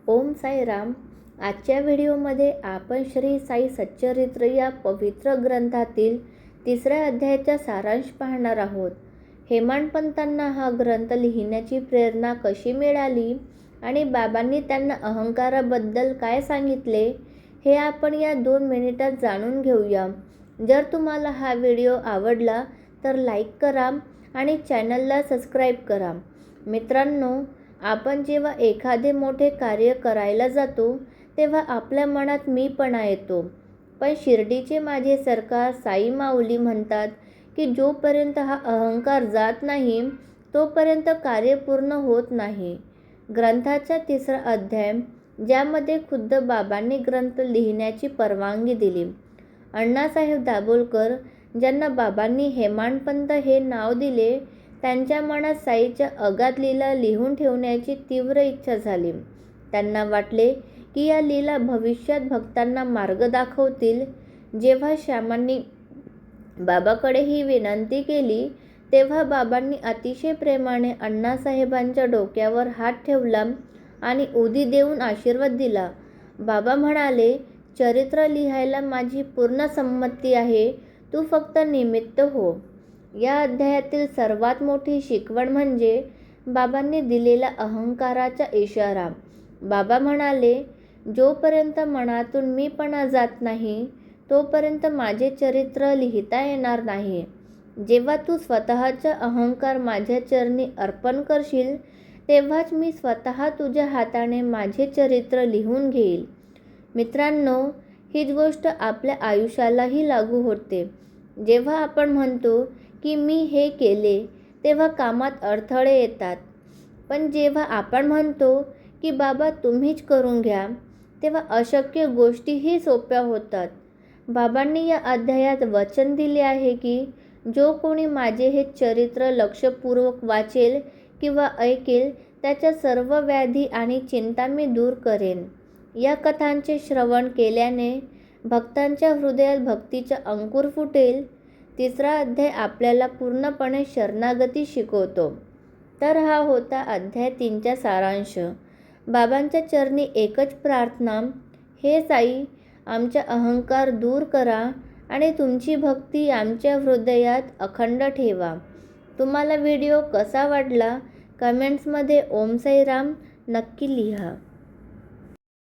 ओम साईराम. आजच्या व्हिडिओमध्ये आपण श्री साई सच्चरित्र या पवित्र ग्रंथातील 3ऱ्या अध्यायाचा सारांश पाहणार आहोत. हेमाडपंतांना हा ग्रंथ लिहिण्याची प्रेरणा कशी मिळाली आणि बाबांनी त्यांना अहंकाराबद्दल काय सांगितले हे आपण या 2 मिनिटात जाणून घेऊया. जर तुम्हाला हा व्हिडिओ आवडला तर लाईक करा आणि चॅनलला सबस्क्राईब करा. मित्रांनो, आपण जेव्हा एखादे मोठे कार्य करायला जातो तेव्हा आपल्या मनात मीपणा येतो. पण शिर्डीचे माझे सरकार साई माऊली म्हणतात की जोपर्यंत हा अहंकार जात नाही तोपर्यंत कार्य पूर्ण होत नाही. ग्रंथाचा 3रा अध्याय, ज्यामध्ये खुद्द बाबांनी ग्रंथ लिहिण्याची परवानगी दिली. अण्णासाहेब दाभोलकर, ज्यांना बाबांनी हेमाडपंत हे नाव दिले, त्यांच्या मनात साईच्या अगाध लीला लिहून ठेवण्याची तीव्र इच्छा झाली. त्यांना वाटले की या लीला भविष्यात भक्तांना मार्ग दाखवतील. जेव्हा श्यामांनी बाबाकडे ही विनंती केली तेव्हा बाबांनी अतिशय प्रेमाने अण्णासाहेबांच्या डोक्यावर हात ठेवला आणि उदी देऊन आशीर्वाद दिला. बाबा म्हणाले, चरित्र लिहायला माझी पूर्ण संमती आहे, तू फक्त निमित्त हो. या अध्यायातील सर्वात मोठी शिकवण म्हणजे बाबांनी दिलेला अहंकाराचा इशारा. बाबा म्हणाले, जोपर्यंत मनातून मीपणा जात नाही तोपर्यंत माझे चरित्र लिहिता येणार नाही. जेव्हा तू स्वतःचा अहंकार माझ्या चरणी अर्पण करशील तेव्हाच मी स्वतः तुझ्या हाताने माझे चरित्र लिहून घेईल. मित्रांनो, हीच गोष्ट आपल्या आयुष्यालाही लागू होते. जेव्हा आपण म्हणतो की मी हे केले तेव्हा कामात अडथळे येतात. पण जेव्हा आपण म्हणतो की बाबा तुम्हीच करून घ्या तेव्हा अशक्य गोष्टीही सोप्या होतात. बाबांनी या अध्यायात वचन दिले आहे की जो कोणी माझे हे चरित्र लक्षपूर्वक वाचेल किंवा ऐकेल त्याच्या सर्व व्याधी आणि चिंता मी दूर करेन. या कथांचे श्रवण केल्याने भक्तांच्या हृदयात भक्तीचा अंकुर फुटेल. 3रा अध्याय आपल्याला पूर्णपणे शरणागती शिकवतो. तर हा होता अध्याय 3चा सारांश. बाबांच्या चरणी एकच प्रार्थना, हे साई, आमचा अहंकार दूर करा आणि तुमची भक्ती आमच्या हृदयात अखंड ठेवा. तुम्हाला व्हिडिओ कसा वाटला कमेंट्समध्ये ओम साईराम नक्की लिहा.